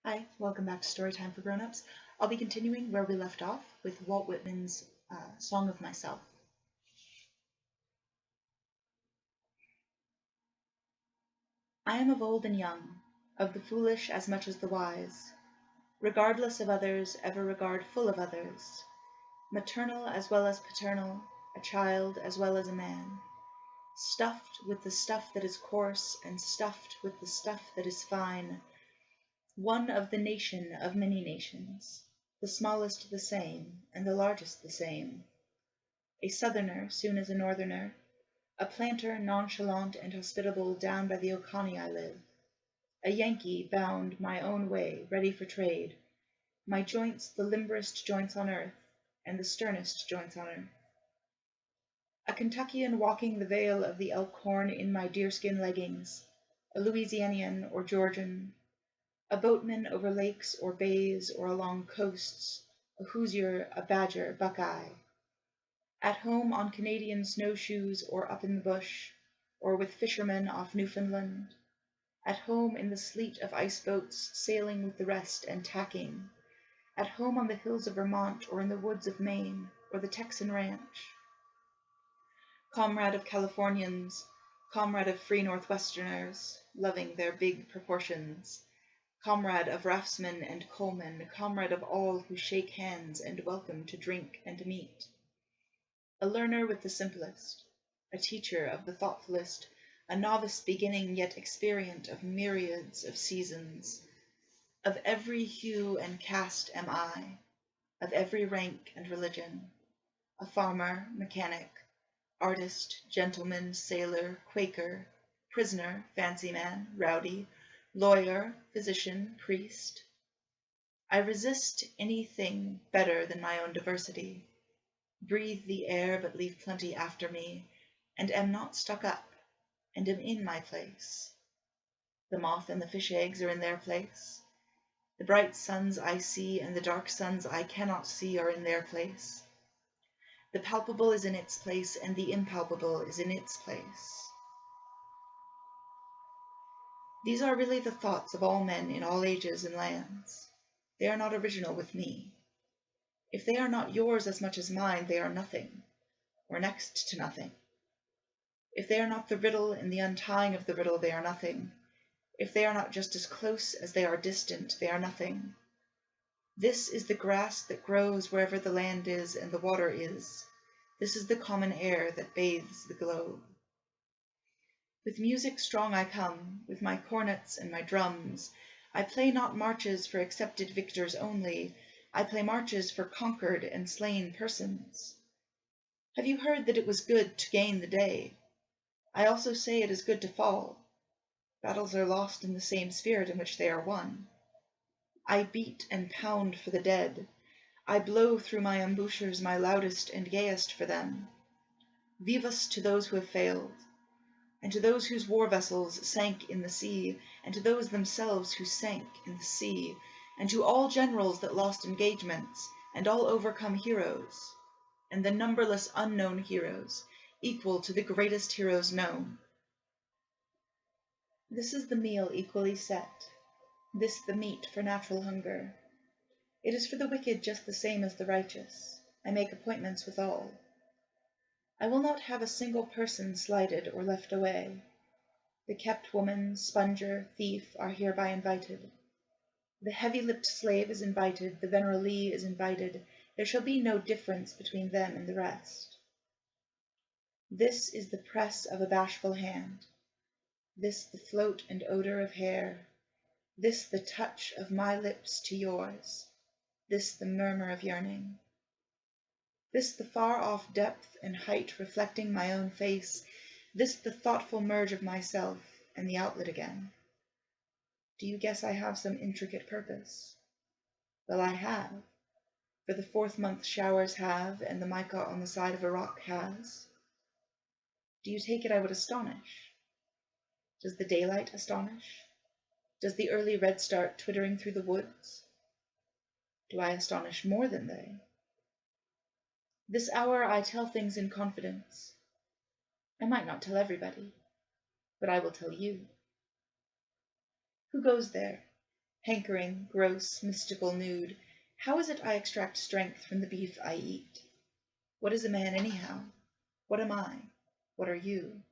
Hi, welcome back to Storytime for Grown-Ups. I'll be continuing where we left off with Walt Whitman's Song of Myself. I am of old and young, of the foolish as much as the wise, regardless of others, ever regardful of others, maternal as well as paternal, a child as well as a man, stuffed with the stuff that is coarse and stuffed with the stuff that is fine, one of the nation of many nations, the smallest the same, and the largest the same, a southerner soon as a northerner, a planter nonchalant and hospitable down by the Oconee I live, a Yankee bound my own way, ready for trade, my joints the limberest joints on earth, and the sternest joints on earth. A Kentuckian walking the vale of the Elkhorn in my deerskin leggings, a Louisianian or Georgian, a boatman over lakes or bays or along coasts, a Hoosier, a Badger, Buckeye, at home on Canadian snowshoes or up in the bush, or with fishermen off Newfoundland, at home in the sleet of ice boats sailing with the rest and tacking, at home on the hills of Vermont or in the woods of Maine or the Texan ranch, comrade of Californians, comrade of free Northwesterners, loving their big proportions, comrade of raftsmen and coalmen, comrade of all who shake hands and welcome to drink and meat. A learner with the simplest, a teacher of the thoughtfulest, a novice beginning yet experient of myriads of seasons. Of every hue and caste am I, of every rank and religion, a farmer, mechanic, artist, gentleman, sailor, Quaker, prisoner, fancy man, rowdy, lawyer, physician, priest. I resist anything better than my own diversity, breathe the air but leave plenty after me, and am not stuck up, and am in my place. The moth and the fish eggs are in their place. The bright suns I see and the dark suns I cannot see are in their place. The palpable is in its place, and the impalpable is in its place. These are really the thoughts of all men in all ages and lands. They are not original with me. If they are not yours as much as mine, they are nothing, or next to nothing. If they are not the riddle in the untying of the riddle, they are nothing. If they are not just as close as they are distant, they are nothing. This is the grass that grows wherever the land is and the water is. This is the common air that bathes the globe. With music strong I come, with my cornets and my drums. I play not marches for accepted victors only. I play marches for conquered and slain persons. Have you heard that it was good to gain the day? I also say it is good to fall. Battles are lost in the same spirit in which they are won. I beat and pound for the dead. I blow through my embouchures my loudest and gayest for them. Vivas to those who have failed, and to those whose war vessels sank in the sea, and to those themselves who sank in the sea, and to all generals that lost engagements, and all overcome heroes, and the numberless unknown heroes, equal to the greatest heroes known. This is the meal equally set, this the meat for natural hunger. It is for the wicked just the same as the righteous. I make appointments with all. I will not have a single person slighted or left away. The kept woman, sponger, thief are hereby invited. The heavy-lipped slave is invited, the veneralee is invited. There shall be no difference between them and the rest. This is the press of a bashful hand, this the float and odor of hair, this the touch of my lips to yours, this the murmur of yearning. This the far-off depth and height reflecting my own face, this the thoughtful merge of myself and the outlet again. Do you guess I have some intricate purpose? Well, I have, for the 4th-month showers have, and the mica on the side of a rock has. Do you take it I would astonish? Does the daylight astonish? Does the early redstart twittering through the woods? Do I astonish more than they? This hour I tell things in confidence. I might not tell everybody, but I will tell you. Who goes there, Hankering, gross, mystical, nude, how is it I extract strength from the beef I eat? What is a man anyhow? What am I? What are you?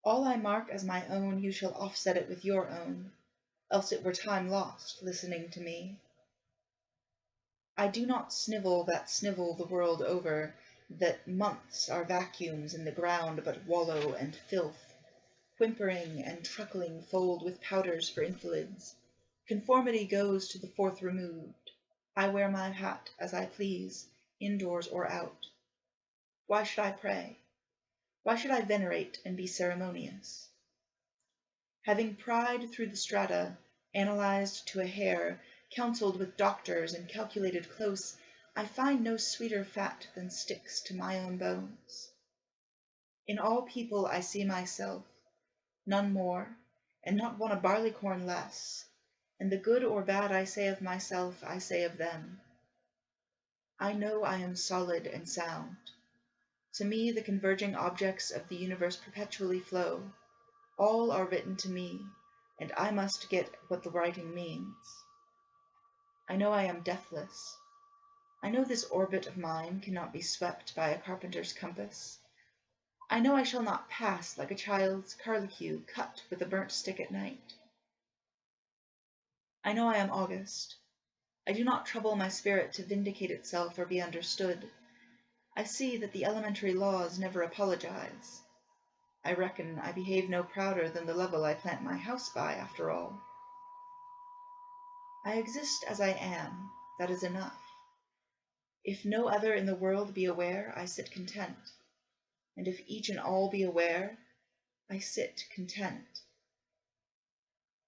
All I mark as my own you shall offset it with your own, else it were time lost, listening to me. I do not snivel that snivel the world over, that months are vacuums in the ground but wallow and filth, whimpering and truckling fold with powders for invalids. Conformity goes to the fourth removed. I wear my hat as I please, indoors or out. Why should I pray? Why should I venerate and be ceremonious? Having pried through the strata, analyzed to a hair, counselled with doctors and calculated close, I find no sweeter fat than sticks to my own bones. In all people I see myself, none more, and not one a barleycorn less, and the good or bad I say of myself I say of them. I know I am solid and sound. To me the converging objects of the universe perpetually flow. All are written to me, and I must get what the writing means. I know I am deathless. I know this orbit of mine cannot be swept by a carpenter's compass. I know I shall not pass like a child's curlicue cut with a burnt stick at night. I know I am August. I do not trouble my spirit to vindicate itself or be understood. I see that the elementary laws never apologize. I reckon I behave no prouder than the level I plant my house by, after all. I exist as I am, that is enough. If no other in the world be aware, I sit content. And if each and all be aware, I sit content.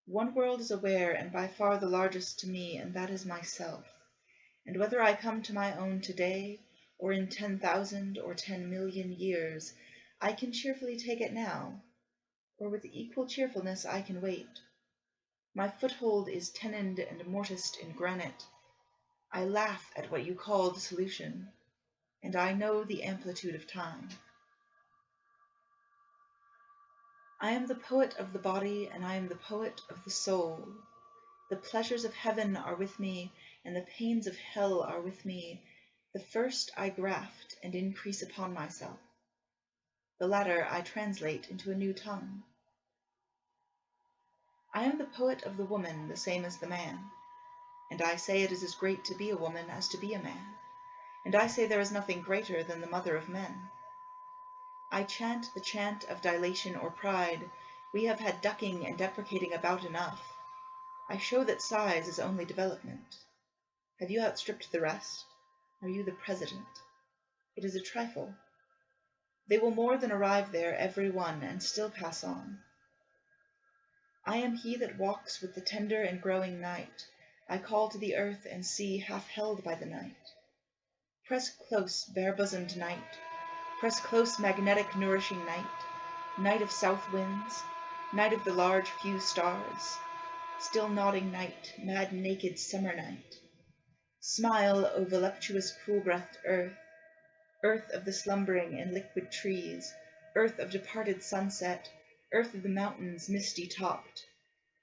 One world is aware, and by far the largest to me, and that is myself. And whether I come to my own today, or in 10,000 or 10,000,000 years, I can cheerfully take it now, or with equal cheerfulness I can wait. My foothold is tenoned and mortised in granite. I laugh at what you call dissolution, and I know the amplitude of time. I am the poet of the body, and I am the poet of the soul. The pleasures of heaven are with me, and the pains of hell are with me. The first I graft and increase upon myself. The latter I translate into a new tongue. I am the poet of the woman, the same as the man. And I say it is as great to be a woman as to be a man. And I say there is nothing greater than the mother of men. I chant the chant of dilation or pride. We have had ducking and deprecating about enough. I show that size is only development. Have you outstripped the rest? Are you the president? It is a trifle. They will more than arrive there, every one, and still pass on. I am he that walks with the tender and growing night. I call to the earth and sea half held by the night. Press close, bare-bosomed night. Press close, magnetic, nourishing night. Night of south winds. Night of the large few stars. Still nodding night, mad naked summer night. Smile, O voluptuous cool-breathed earth. Earth of the slumbering and liquid trees. Earth of departed sunset. Earth of the mountains misty topped.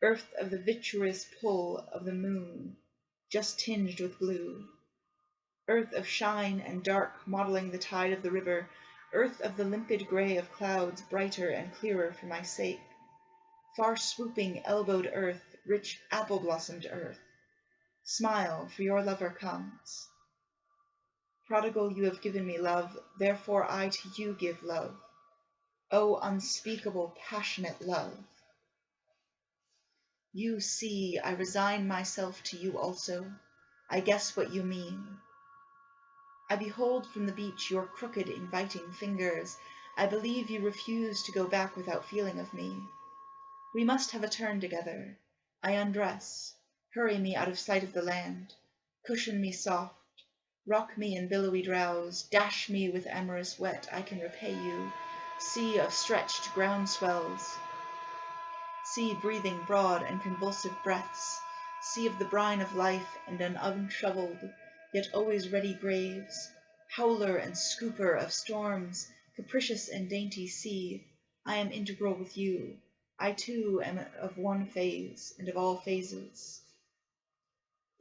Earth of the vitreous pull of the moon, just tinged with blue. Earth of shine and dark modelling the tide of the river. Earth of the limpid grey of clouds, brighter and clearer for my sake. Far swooping elbowed earth, rich apple-blossomed earth. Smile, for your lover comes. Prodigal, you have given me love, therefore I to you give love. O unspeakable, passionate love! You see, I resign myself to you also. I guess what you mean. I behold from the beach your crooked, inviting fingers. I believe you refuse to go back without feeling of me. We must have a turn together. I undress. Hurry me out of sight of the land. Cushion me soft. Rock me in billowy drowse. Dash me with amorous wet. I can repay you. Sea of stretched ground swells. Sea breathing broad and convulsive breaths. Sea of the brine of life and an unshoveled, yet always ready graves. Howler and scooper of storms. Capricious and dainty sea. I am integral with you. I too am of one phase, and of all phases.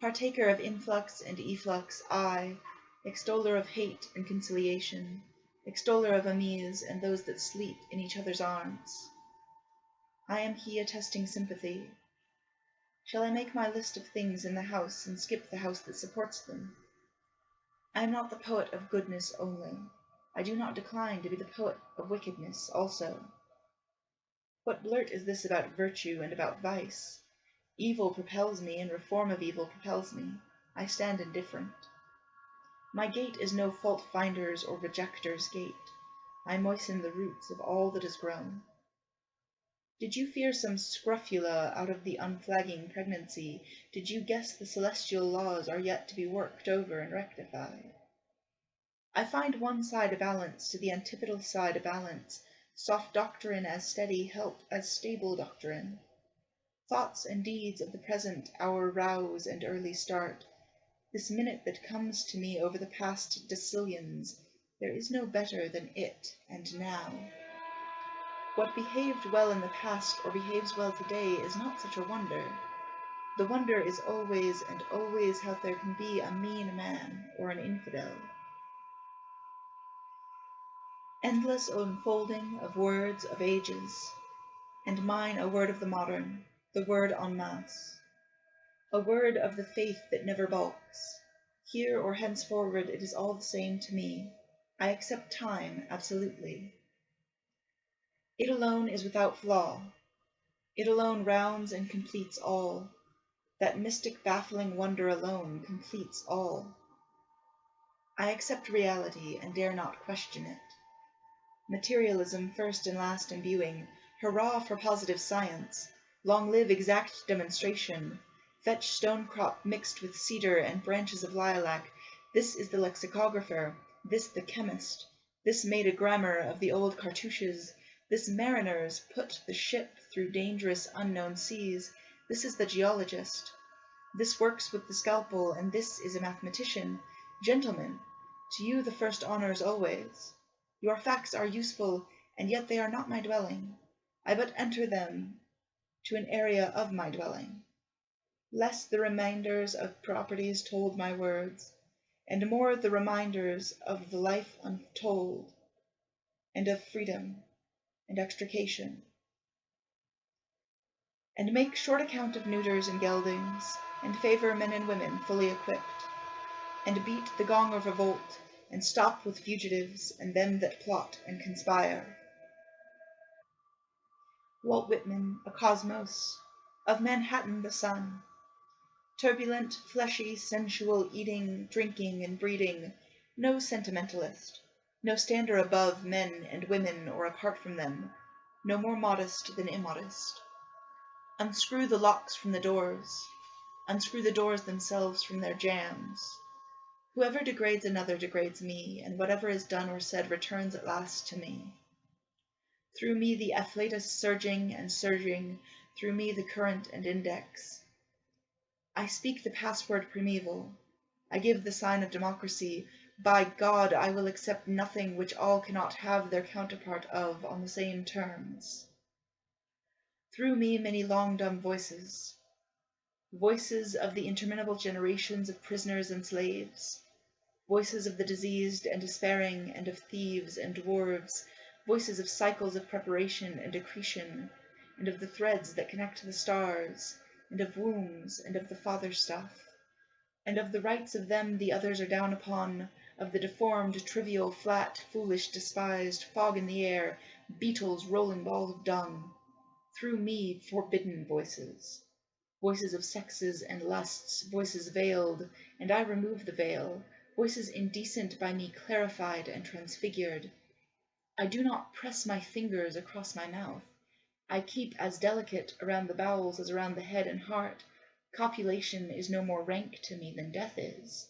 Partaker of influx and efflux, I, extoller of hate and conciliation, extoller of amis and those that sleep in each other's arms. I am he attesting sympathy. Shall I make my list of things in the house and skip the house that supports them? I am not the poet of goodness only. I do not decline to be the poet of wickedness also. What blurt is this about virtue and about vice? Evil propels me, and reform of evil propels me. I stand indifferent. My gait is no fault-finder's or rejecter's gait. I moisten the roots of all that is grown. Did you fear some scrofula out of the unflagging pregnancy? Did you guess the celestial laws are yet to be worked over and rectified? I find one side a balance to the antipodal side a balance, soft doctrine as steady help as stable doctrine. Thoughts and deeds of the present hour rouse and early start. This minute that comes to me over the past decillions, there is no better than it and now. What behaved well in the past or behaves well today is not such a wonder. The wonder is always and always how there can be a mean man or an infidel. Endless unfolding of words of ages, and mine a word of the modern, the word en masse. A word of the faith that never balks. Here or henceforward it is all the same to me. I accept time absolutely. It alone is without flaw. It alone rounds and completes all. That mystic baffling wonder alone completes all. I accept reality and dare not question it. Materialism first and last imbuing. Hurrah for positive science! Long live exact demonstration! Fetch stonecrop mixed with cedar and branches of lilac. This is the lexicographer, this the chemist. This made a grammar of the old cartouches. This mariners put the ship through dangerous unknown seas. This is the geologist. This works with the scalpel, and this is a mathematician. Gentlemen, to you the first honours always. Your facts are useful, and yet they are not my dwelling. I but enter them to an area of my dwelling. Less the reminders of properties told my words, and more the reminders of the life untold, and of freedom and extrication. And make short account of neuters and geldings, and favour men and women fully equipped, and beat the gong of revolt, and stop with fugitives and them that plot and conspire. Walt Whitman, A Cosmos, of Manhattan the sun. Turbulent, fleshy, sensual, eating, drinking, and breeding, no sentimentalist, no stander above men and women or apart from them, no more modest than immodest. Unscrew the locks from the doors, unscrew the doors themselves from their jambs. Whoever degrades another degrades me, and whatever is done or said returns at last to me. Through me the afflatus surging and surging, through me the current and index. I speak the password primeval. I give the sign of democracy. By God, I will accept nothing which all cannot have their counterpart of on the same terms. Through me many long dumb voices, voices of the interminable generations of prisoners and slaves, voices of the diseased and despairing and of thieves and dwarves, voices of cycles of preparation and accretion, and of the threads that connect the stars, and of wombs, and of the father stuff, and of the rights of them the others are down upon, of the deformed, trivial, flat, foolish, despised, fog in the air, beetles, rolling balls of dung. Through me forbidden voices, voices of sexes and lusts, voices veiled, and I remove the veil, voices indecent by me clarified and transfigured. I do not press my fingers across my mouth. I keep as delicate around the bowels as around the head and heart. Copulation is no more rank to me than death is.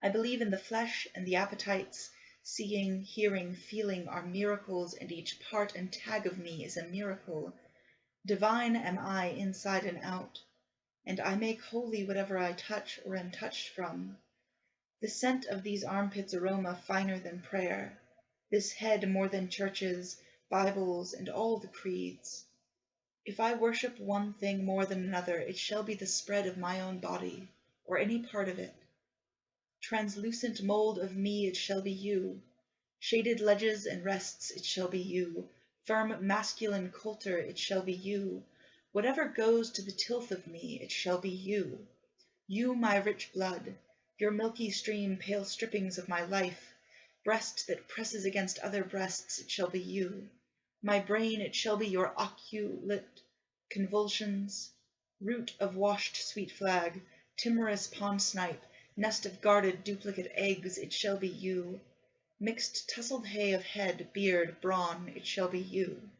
I believe in the flesh and the appetites. Seeing, hearing, feeling are miracles, and each part and tag of me is a miracle. Divine am I inside and out, and I make holy whatever I touch or am touched from. The scent of these armpits aroma finer than prayer. This head more than churches, Bibles, and all the creeds. If I worship one thing more than another, it shall be the spread of my own body, or any part of it. Translucent mould of me, it shall be you. Shaded ledges and rests, it shall be you. Firm masculine coulter, it shall be you. Whatever goes to the tilth of me, it shall be you. You, my rich blood, your milky stream, pale strippings of my life. Breast that presses against other breasts, it shall be you. My brain, it shall be your oculate convulsions. Root of washed sweet flag, timorous pond snipe, nest of guarded duplicate eggs, it shall be you. Mixed tousled hay of head, beard, brawn, it shall be you.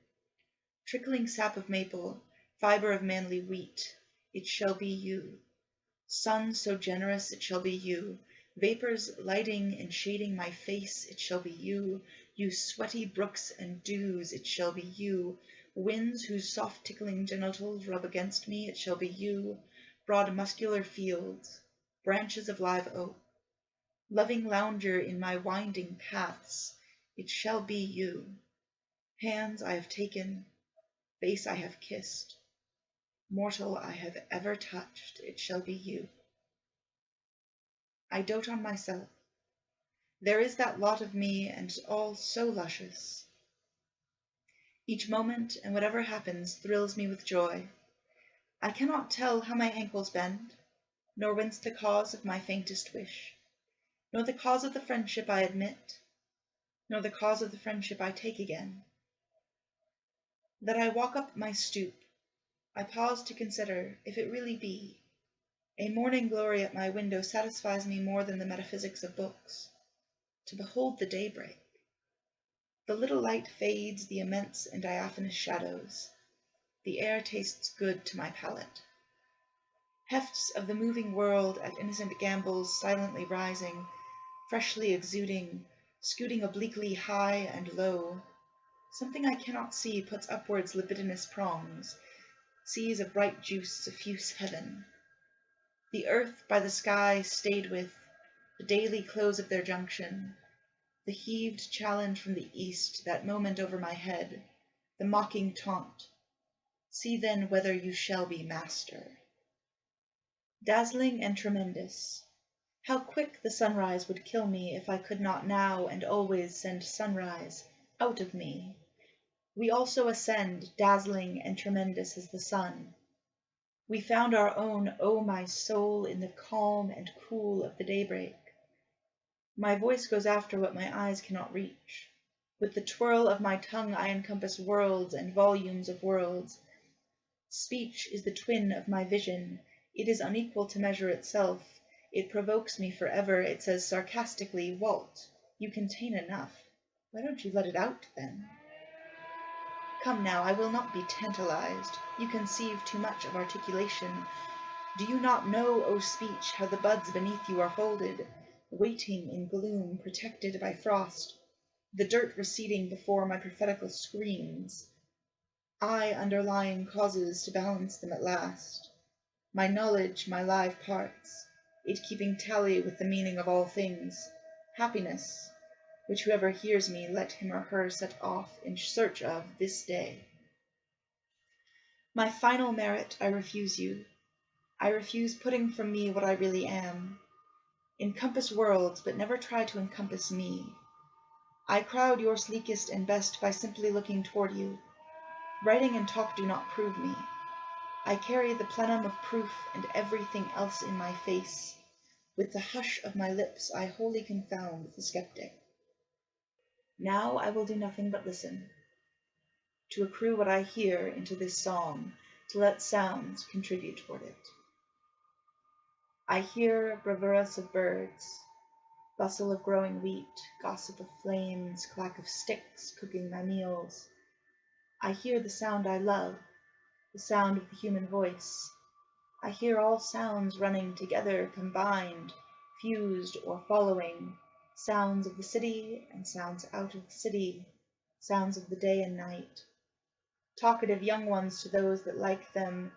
Trickling sap of maple, fibre of manly wheat, it shall be you. Sun so generous, it shall be you. Vapors lighting and shading my face, it shall be you. You sweaty brooks and dews, it shall be you. Winds whose soft tickling genitals rub against me, it shall be you. Broad muscular fields, branches of live oak. Loving lounger in my winding paths, it shall be you. Hands I have taken, face I have kissed, mortal I have ever touched, it shall be you. I dote on myself. There is that lot of me, and all so luscious. Each moment, and whatever happens, thrills me with joy. I cannot tell how my ankles bend, nor whence the cause of my faintest wish, nor the cause of the friendship I admit, nor the cause of the friendship I take again. That I walk up my stoop, I pause to consider if it really be. A morning glory at my window satisfies me more than the metaphysics of books. To behold the daybreak. The little light fades the immense and diaphanous shadows. The air tastes good to my palate. Hefts of the moving world at innocent gambols silently rising, freshly exuding, scooting obliquely high and low. Something I cannot see puts upwards libidinous prongs, seas of bright juice suffuse heaven. The earth by the sky stayed with, the daily close of their junction, the heaved challenge from the east, that moment over my head, the mocking taunt. See then whether you shall be master. Dazzling and tremendous. How quick the sunrise would kill me if I could not now and always send sunrise out of me. We also ascend, dazzling and tremendous as the sun. We found our own, oh my soul, in the calm and cool of the daybreak. My voice goes after what my eyes cannot reach. With the twirl of my tongue I encompass worlds and volumes of worlds. Speech is the twin of my vision. It is unequal to measure itself. It provokes me forever. It says sarcastically, Walt, you contain enough. Why don't you let it out, then? Come now, I will not be tantalized. You conceive too much of articulation. Do you not know, O speech, how the buds beneath you are folded, waiting in gloom, protected by frost, the dirt receding before my prophetical screams, I underlying causes to balance them at last, my knowledge, my live parts, it keeping tally with the meaning of all things, happiness, which whoever hears me, let him or her set off in search of this day. My final merit, I refuse you. I refuse putting from me what I really am. Encompass worlds, but never try to encompass me. I crowd your sleekest and best by simply looking toward you. Writing and talk do not prove me. I carry the plenum of proof and everything else in my face. With the hush of my lips I wholly confound the skeptic. Now I will do nothing but listen, to accrue what I hear into this song, to let sounds contribute toward it. I hear bravuras of birds, bustle of growing wheat, gossip of flames, clack of sticks cooking my meals. I hear the sound I love, the sound of the human voice. I hear all sounds running together, combined, fused or following, sounds of the city and sounds out of the city, sounds of the day and night. Talkative young ones to those that like them,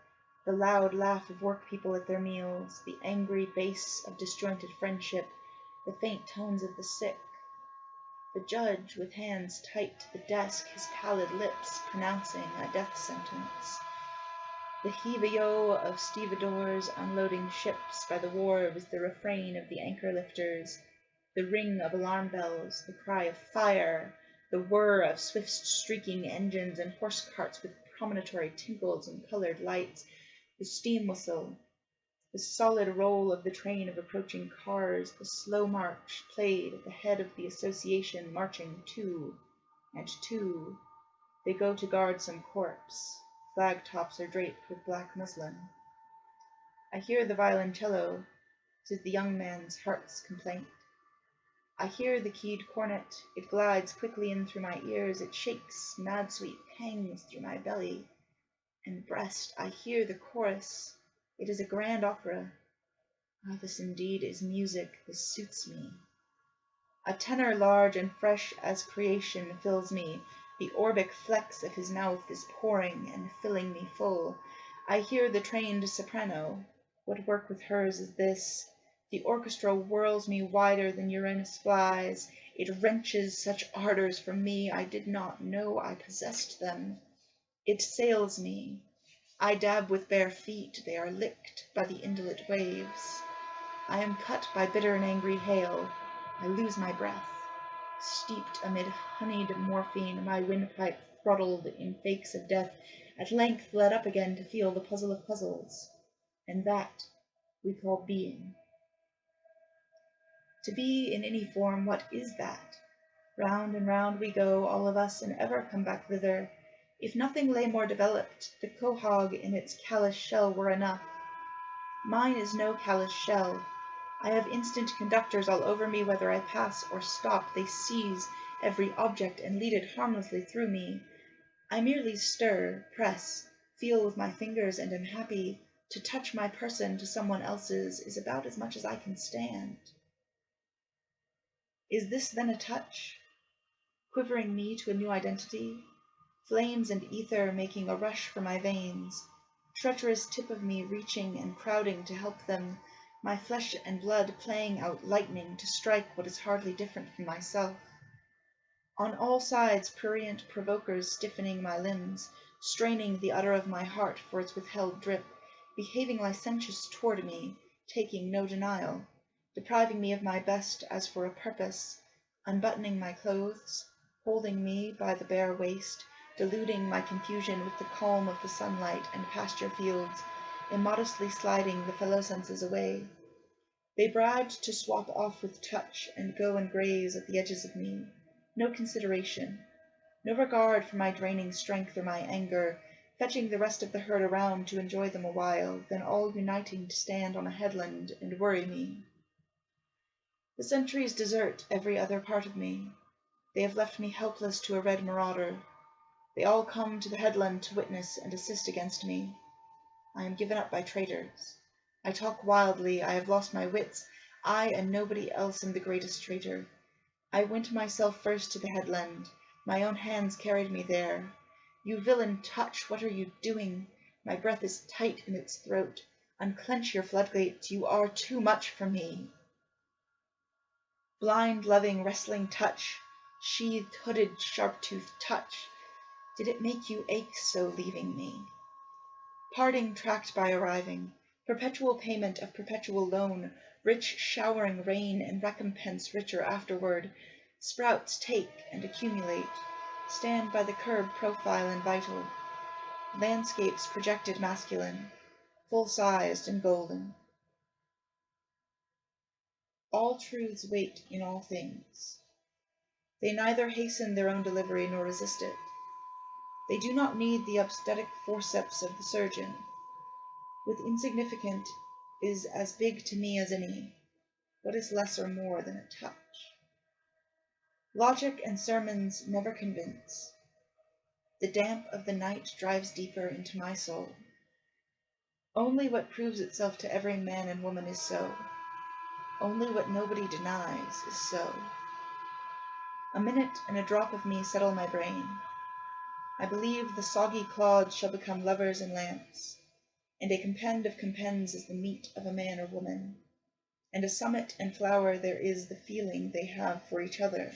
the loud laugh of work people at their meals, the angry bass of disjointed friendship, the faint tones of the sick, The judge, with hands tight to the desk, his pallid lips pronouncing a death sentence. The heave-a-yo of stevedores unloading ships by the wharves, the refrain of the anchor-lifters, the ring of alarm bells, the cry of fire, the whir of swift streaking engines and horse-carts with promontory tinkles and coloured lights, the steam whistle, the solid roll of the train of approaching cars, the slow march played at the head of the association marching two and two. They go to guard some corpse. Flag tops are draped with black muslin. I hear the violoncello, 'tis the young man's heart's complaint. I hear the keyed cornet, it glides quickly in through my ears, it shakes mad sweet pangs through my belly and breast. I hear the chorus, it is a grand opera. Ah, this indeed is music, this suits me. A tenor large and fresh as creation fills me, the orbic flex of his mouth is pouring and filling me full. I hear the trained soprano. What work with hers is this? The orchestra whirls me wider than Uranus flies. It wrenches such ardours from me I did not know I possessed them. It sails me. I dab with bare feet, they are licked by the indolent waves. I am cut by bitter and angry hail. I lose my breath. Steeped amid honeyed morphine, my windpipe throttled in fakes of death, at length led up again to feel the puzzle of puzzles, and that we call being. To be in any form, what is that? Round and round we go, all of us, and ever come back thither. If nothing lay more developed, the quahog in its callous shell were enough. Mine is no callous shell. I have instant conductors all over me whether I pass or stop. They seize every object and lead it harmlessly through me. I merely stir, press, feel with my fingers, and am happy. To touch my person to someone else's is about as much as I can stand. Is this then a touch? Quivering me to a new identity? Flames and ether making a rush for my veins. Treacherous tip of me reaching and crowding to help them, my flesh and blood playing out lightning to strike what is hardly different from myself. On all sides prurient provokers stiffening my limbs, straining the udder of my heart for its withheld drip, behaving licentious toward me, taking no denial, depriving me of my best as for a purpose, unbuttoning my clothes, holding me by the bare waist, deluding my confusion with the calm of the sunlight and pasture fields, immodestly sliding the fellow senses away. They bribed to swap off with touch and go and graze at the edges of me. No consideration, no regard for my draining strength or my anger, fetching the rest of the herd around to enjoy them a while, then all uniting to stand on a headland and worry me. The sentries desert every other part of me. They have left me helpless to a red marauder. They all come to the headland to witness and assist against me. I am given up by traitors. I talk wildly. I have lost my wits. I and nobody else am the greatest traitor. I went myself first to the headland. My own hands carried me there. You villain touch, what are you doing? My breath is tight in its throat. Unclench your floodgates. You are too much for me. Blind, loving, wrestling touch, sheathed, hooded, sharp-toothed touch. Did it make you ache so leaving me? Parting tracked by arriving, perpetual payment of perpetual loan, rich showering rain and recompense richer afterward, sprouts take and accumulate, stand by the curb profile and vital, landscapes projected masculine, full-sized and golden. All truths wait in all things. They neither hasten their own delivery nor resist it. They do not need the obstetric forceps of the surgeon. With insignificant is as big to me as any. What is less or more than a touch? Logic and sermons never convince. The damp of the night drives deeper into my soul. Only what proves itself to every man and woman is so. Only what nobody denies is so. A minute and a drop of me settle my brain. I believe the soggy clods shall become lovers and lamps, and a compend of compends is the meat of a man or woman, and a summit and flower there is the feeling they have for each other.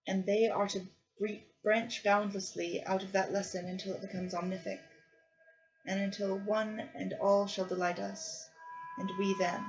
and they are to branch boundlessly out of that lesson until it becomes omnific, and until one and all shall delight us, and we them,